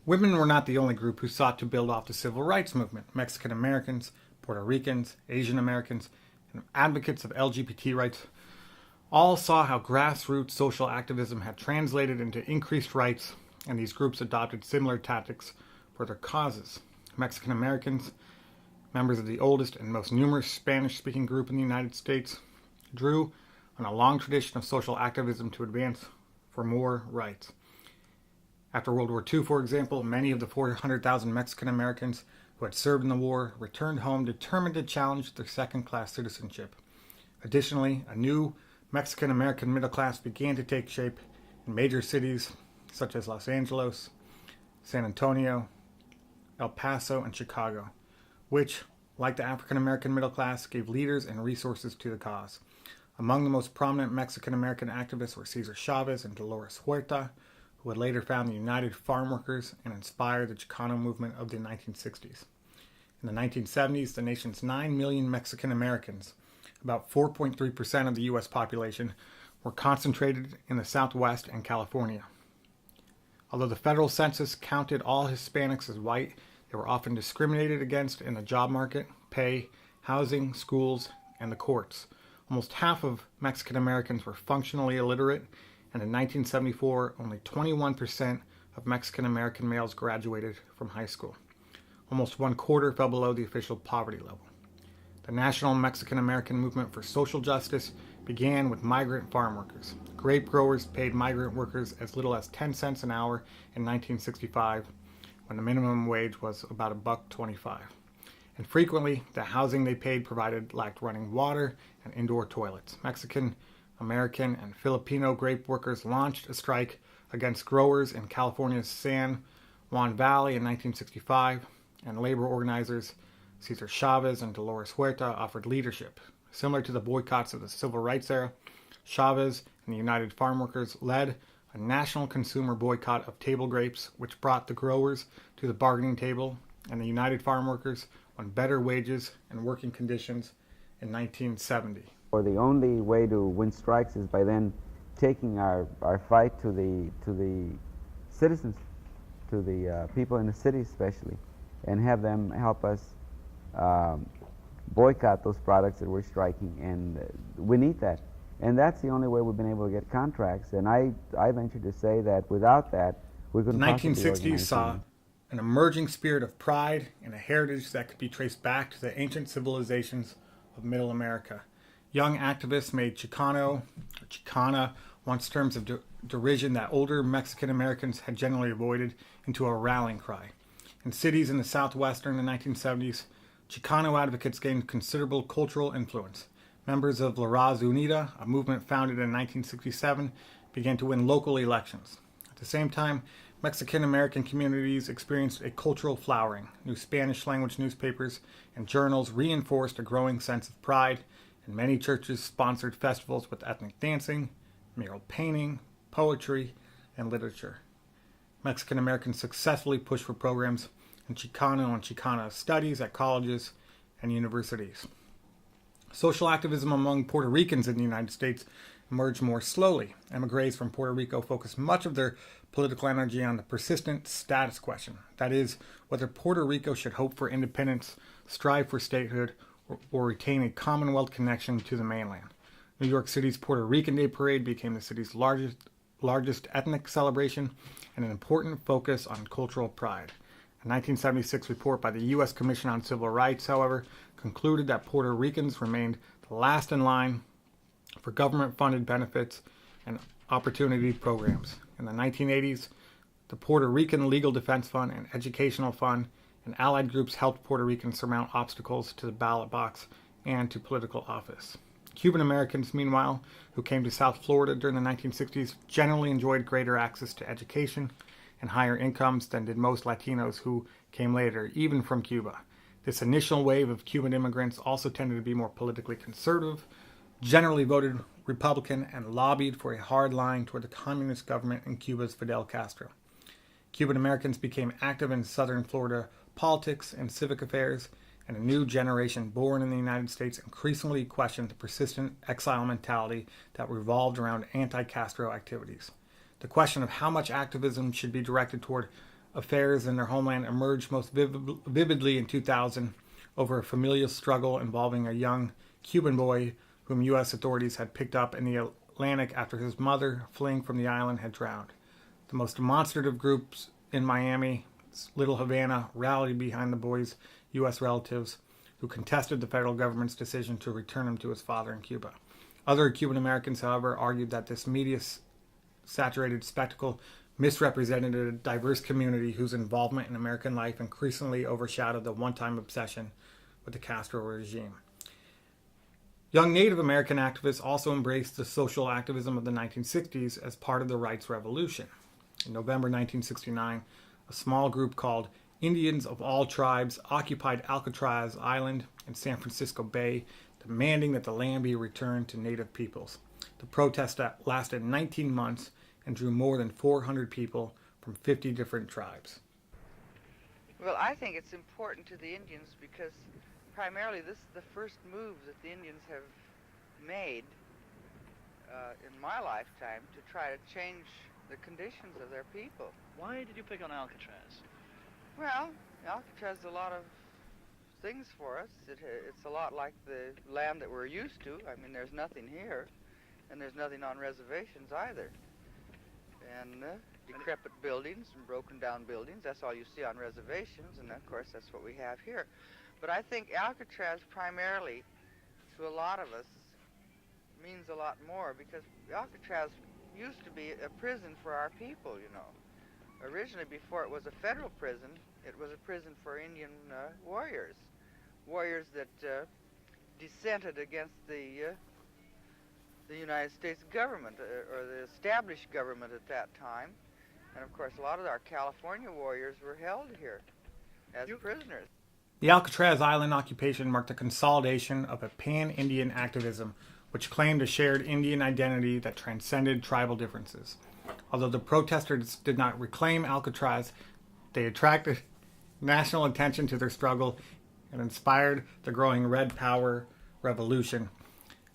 Women were not the only group who sought to build off the civil rights movement. Mexican Americans, Puerto Ricans, Asian Americans, and advocates of LGBT rights all saw how grassroots social activism had translated into increased rights, and these groups adopted similar tactics for their causes. Mexican Americans, members of the oldest and most numerous Spanish-speaking group in the United States, drew on a long tradition of social activism to advance for more rights. After World War II, for example, many of the 400,000 Mexican Americans who had served in the war returned home determined to challenge their second-class citizenship. Additionally, a new Mexican American middle class began to take shape in major cities such as Los Angeles, San Antonio, El Paso, and Chicago, which, like the African American middle class, gave leaders and resources to the cause. Among the most prominent Mexican American activists were Cesar Chavez and Dolores Huerta, who would later found the United Farm Workers and inspire the Chicano movement of the 1960s. In the 1970s, the nation's 9 million Mexican Americans, about 4.3% of the U.S. population, were concentrated in the Southwest and California. Although the federal census counted all Hispanics as white, they were often discriminated against in the job market, pay, housing, schools, and the courts. Almost half of Mexican Americans were functionally illiterate, and in 1974, only 21% of Mexican American males graduated from high school. Almost one quarter fell below the official poverty level. The National Mexican American Movement for Social Justice began with migrant farm workers. Grape growers paid migrant workers as little as 10 cents an hour in 1965, when the minimum wage was about $1.25. And frequently, the housing they paid provided lacked running water and indoor toilets. Mexican, American, and Filipino grape workers launched a strike against growers in California's San Juan Valley in 1965, and labor organizers Cesar Chavez and Dolores Huerta offered leadership. Similar to the boycotts of the Civil Rights era, Chavez and the United Farm Workers led a national consumer boycott of table grapes, which brought the growers to the bargaining table, and the United Farm Workers on better wages and working conditions in 1970. Or the only way to win strikes is by then taking our fight to the citizens, to the people in the city especially, and have them help us boycott those products that we're striking, and we need that. And that's the only way we've been able to get contracts, and I venture to say that without that, we couldn't possibly organize. The 1960s saw an emerging spirit of pride and a heritage that could be traced back to the ancient civilizations of Middle America. Young activists made Chicano, or Chicana, once terms of derision that older Mexican Americans had generally avoided, into a rallying cry. In cities in the Southwest during the 1970s, Chicano advocates gained considerable cultural influence. Members of La Raza Unida, a movement founded in 1967, began to win local elections. At the same time, Mexican American communities experienced a cultural flowering. New Spanish-language newspapers and journals reinforced a growing sense of pride, and many churches sponsored festivals with ethnic dancing, mural painting, poetry, and literature. Mexican Americans successfully pushed for programs in Chicano and Chicana studies at colleges and universities. Social activism among Puerto Ricans in the United States emerged more slowly. Emigres from Puerto Rico focused much of their political energy on the persistent status question. That is, whether Puerto Rico should hope for independence, strive for statehood, or retain a Commonwealth connection to the mainland. New York City's Puerto Rican Day Parade became the city's largest ethnic celebration and an important focus on cultural pride. A 1976 report by the U.S. Commission on Civil Rights, however, concluded that Puerto Ricans remained the last in line for government-funded benefits and opportunity programs. In the 1980s, the Puerto Rican Legal Defense Fund and Educational Fund and allied groups helped Puerto Ricans surmount obstacles to the ballot box and to political office. Cuban Americans, meanwhile, who came to South Florida during the 1960s, generally enjoyed greater access to education and higher incomes than did most Latinos who came later, even from Cuba. This initial wave of Cuban immigrants also tended to be more politically conservative, generally voted Republican, and lobbied for a hard line toward the communist government in Cuba's Fidel Castro. Cuban Americans became active in southern Florida politics and civic affairs, and a new generation born in the United States increasingly questioned the persistent exile mentality that revolved around anti-Castro activities. The question of how much activism should be directed toward affairs in their homeland emerged most vividly in 2000 over a familial struggle involving a young Cuban boy whom U.S. authorities had picked up in the Atlantic after his mother, fleeing from the island, had drowned. The most demonstrative groups in Miami, Little Havana, rallied behind the boy's U.S. relatives who contested the federal government's decision to return him to his father in Cuba. Other Cuban Americans, however, argued that this media-saturated spectacle misrepresented a diverse community whose involvement in American life increasingly overshadowed the one-time obsession with the Castro regime. Young Native American activists also embraced the social activism of the 1960s as part of the rights revolution. In November 1969, a small group called Indians of All Tribes occupied Alcatraz Island in San Francisco Bay, demanding that the land be returned to Native peoples. The protest lasted 19 months and drew more than 400 people from 50 different tribes. Well, I think it's important to the Indians because primarily this is the first move that the Indians have made in my lifetime to try to change the conditions of their people. Why did you pick on Alcatraz? Well, Alcatraz is a lot of things for us. It's a lot like the land that we're used to. I mean, there's nothing here, and there's nothing on reservations either. And decrepit buildings and broken down buildings, that's all you see on reservations, and of course that's what we have here. But I think Alcatraz primarily, to a lot of us, means a lot more because Alcatraz used to be a prison for our people, you know. Originally, before it was a federal prison, it was a prison for Indian warriors that dissented against the United States government, or the established government at that time. And of course, a lot of our California warriors were held here as prisoners. The Alcatraz Island occupation marked a consolidation of a pan-Indian activism which claimed a shared Indian identity that transcended tribal differences. Although the protesters did not reclaim Alcatraz, they attracted national attention to their struggle and inspired the growing Red Power revolution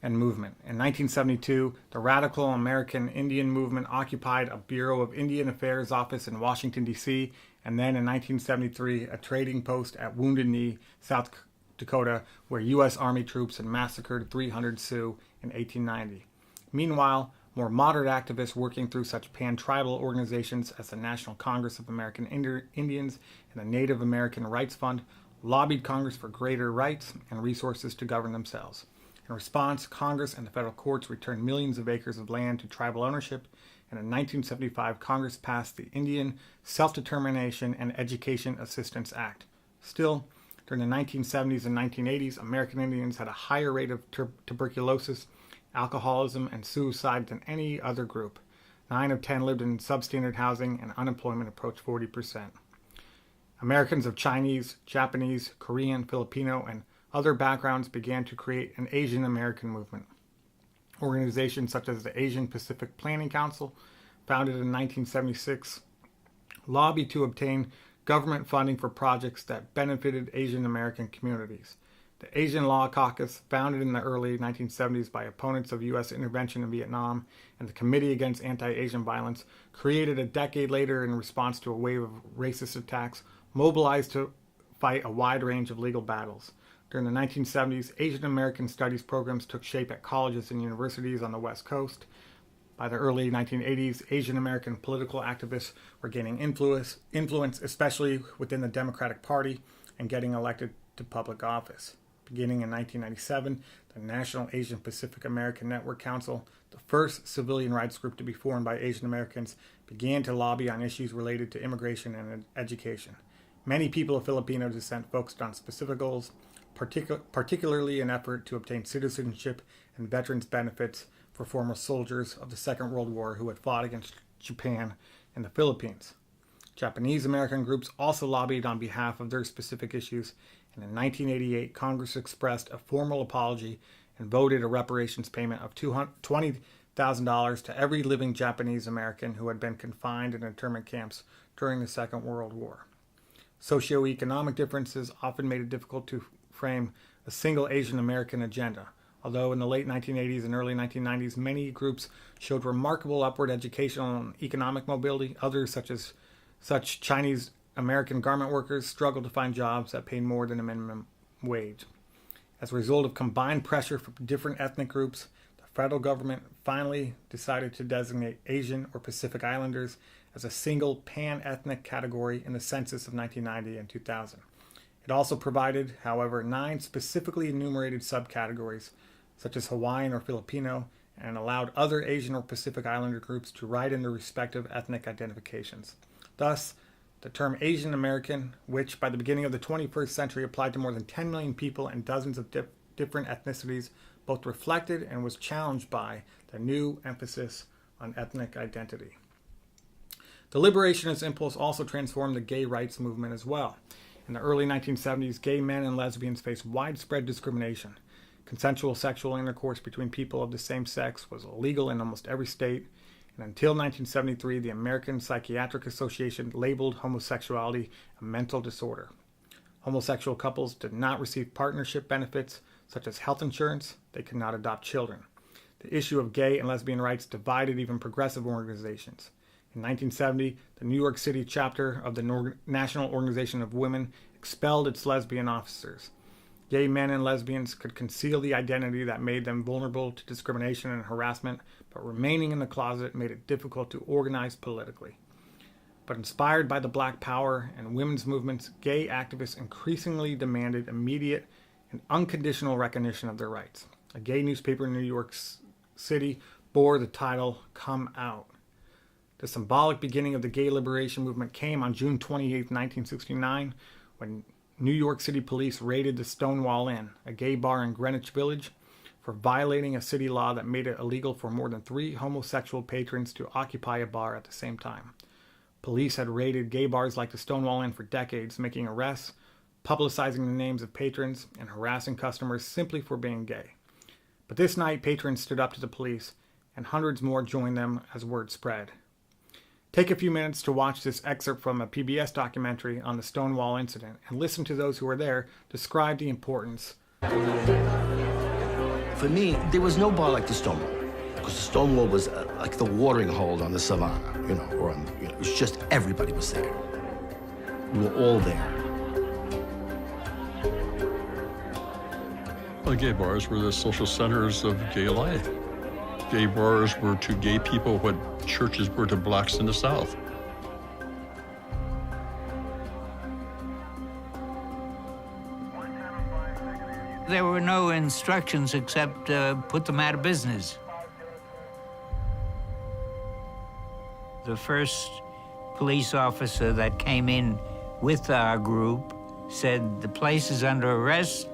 and movement. In 1972, the radical American Indian movement occupied a Bureau of Indian Affairs office in Washington, D.C., and then in 1973, a trading post at Wounded Knee, South Dakota, where U.S. Army troops had massacred 300 Sioux in 1890. Meanwhile, more moderate activists working through such pan-tribal organizations as the National Congress of American Indians and the Native American Rights Fund lobbied Congress for greater rights and resources to govern themselves. In response, Congress and the federal courts returned millions of acres of land to tribal ownership, and in 1975, Congress passed the Indian Self-Determination and Education Assistance Act. Still, during the 1970s and 1980s, American Indians had a higher rate of tuberculosis, alcoholism, and suicide than any other group. 9 of 10 lived in substandard housing, and unemployment approached 40%. Americans of Chinese, Japanese, Korean, Filipino, and other backgrounds began to create an Asian American movement. Organizations such as the Asian Pacific Planning Council, founded in 1976, lobbied to obtain government funding for projects that benefited Asian American communities. The Asian Law Caucus, founded in the early 1970s by opponents of U.S. intervention in Vietnam, and the Committee Against Anti-Asian Violence, created a decade later in response to a wave of racist attacks, mobilized to fight a wide range of legal battles. During the 1970s, Asian American studies programs took shape at colleges and universities on the West Coast. By the early 1980s, Asian American political activists were gaining influence, especially within the Democratic Party, and getting elected to public office. Beginning in 1997, the National Asian Pacific American Network Council, the first civilian rights group to be formed by Asian Americans, began to lobby on issues related to immigration and education. Many people of Filipino descent focused on specific goals, particularly an effort to obtain citizenship and veterans benefits for former soldiers of the Second World War who had fought against Japan in the Philippines. Japanese American groups also lobbied on behalf of their specific issues, and in 1988, Congress expressed a formal apology and voted a reparations payment of $20,000 to every living Japanese American who had been confined in internment camps during the Second World War. Socioeconomic differences often made it difficult to frame a single Asian American agenda. Although in the late 1980s and early 1990s, many groups showed remarkable upward educational and economic mobility, others, such as Such Chinese American garment workers struggled to find jobs that paid more than a minimum wage. As a result of combined pressure from different ethnic groups, the federal government finally decided to designate Asian or Pacific Islanders as a single pan-ethnic category in the census of 1990 and 2000. It also provided, however, 9 specifically enumerated subcategories, such as Hawaiian or Filipino, and allowed other Asian or Pacific Islander groups to write in their respective ethnic identifications. Thus, the term Asian American, which by the beginning of the 21st century applied to more than 10 million people and dozens of different ethnicities, both reflected and was challenged by the new emphasis on ethnic identity. The liberationist impulse also transformed the gay rights movement as well. In the early 1970s, gay men and lesbians faced widespread discrimination. Consensual sexual intercourse between people of the same sex was illegal in almost every state, and until 1973, the American Psychiatric Association labeled homosexuality a mental disorder. Homosexual couples did not receive partnership benefits, such as health insurance. They could not adopt children. The issue of gay and lesbian rights divided even progressive organizations. In 1970, the New York City chapter of the National Organization of Women expelled its lesbian officers. Gay men and lesbians could conceal the identity that made them vulnerable to discrimination and harassment, but remaining in the closet made it difficult to organize politically. But inspired by the Black Power and women's movements, gay activists increasingly demanded immediate and unconditional recognition of their rights. A gay newspaper in New York City bore the title, "Come Out." The symbolic beginning of the gay liberation movement came on June 28, 1969, when New York City police raided the Stonewall Inn, a gay bar in Greenwich Village, for violating a city law that made it illegal for more than 3 homosexual patrons to occupy a bar at the same time. Police had raided gay bars like the Stonewall Inn for decades, making arrests, publicizing the names of patrons, and harassing customers simply for being gay. But this night, patrons stood up to the police, and hundreds more joined them as word spread. Take a few minutes to watch this excerpt from a PBS documentary on the Stonewall incident and listen to those who were there describe the importance. For me, there was no bar like the Stonewall, because the Stonewall was like the watering hole on the savannah, it was just everybody was there. We were all there. Well, gay bars were the social centers of gay life. Gay bars were to gay people what churches were to blacks in the South. There were no instructions except put them out of business. The first police officer that came in with our group said, "The place is under arrest.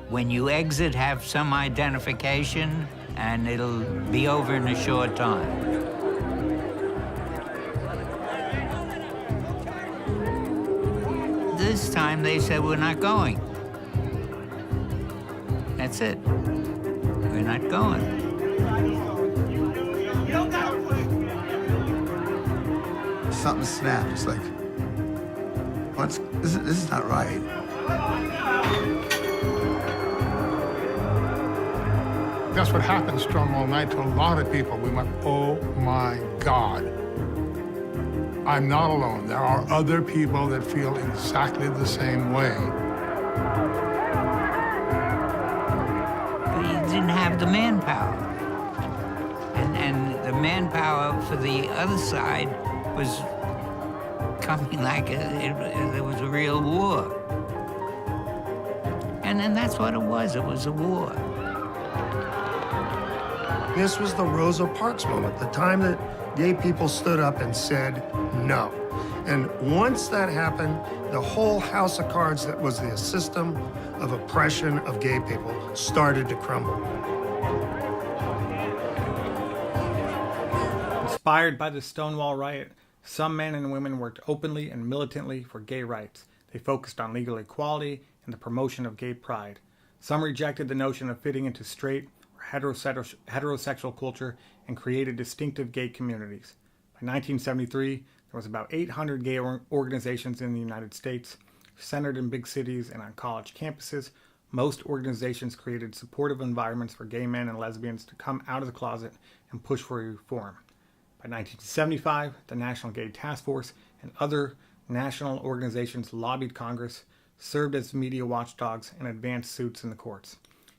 When you exit, have some identification, and it'll be over in a short time." This time they said, "We're not going." That's it. We're not going. Something snapped. It's like, this is not right. That's what happened Stonewall night to a lot of people. We went, oh my God. I'm not alone. There are other people that feel exactly the same way. We didn't have the manpower. And the manpower for the other side was coming like there was a real war. And then that's what it was a war. This was the Rosa Parks moment, the time that gay people stood up and said no. And once that happened, the whole house of cards that was the system of oppression of gay people started to crumble. Inspired by the Stonewall riot, some men and women worked openly and militantly for gay rights. They focused on legal equality and the promotion of gay pride. Some rejected the notion of fitting into straight or heterosexual culture and created distinctive gay communities. By 1973, there was about 800 gay organizations in the United States, centered in big cities and on college campuses. Most organizations created supportive environments for gay men and lesbians to come out of the closet and push for reform. By 1975, the National Gay Task Force and other national organizations lobbied Congress, served as media watchdogs, and advanced suits in the courts.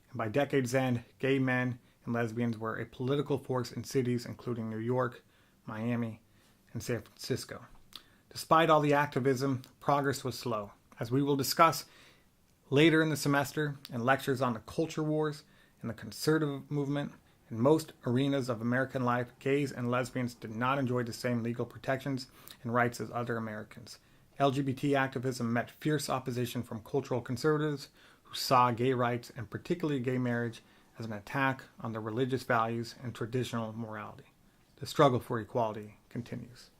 And by decade's end, gay men and lesbians were a political force in cities including New York, Miami, and San Francisco. Despite all the activism, progress was slow. As we will discuss later in the semester in lectures on the culture wars and the conservative movement, in most arenas of American life, gays and lesbians did not enjoy the same legal protections and rights as other Americans. LGBT activism met fierce opposition from cultural conservatives who saw gay rights, and particularly gay marriage, as an attack on their religious values and traditional morality. The struggle for equality continues.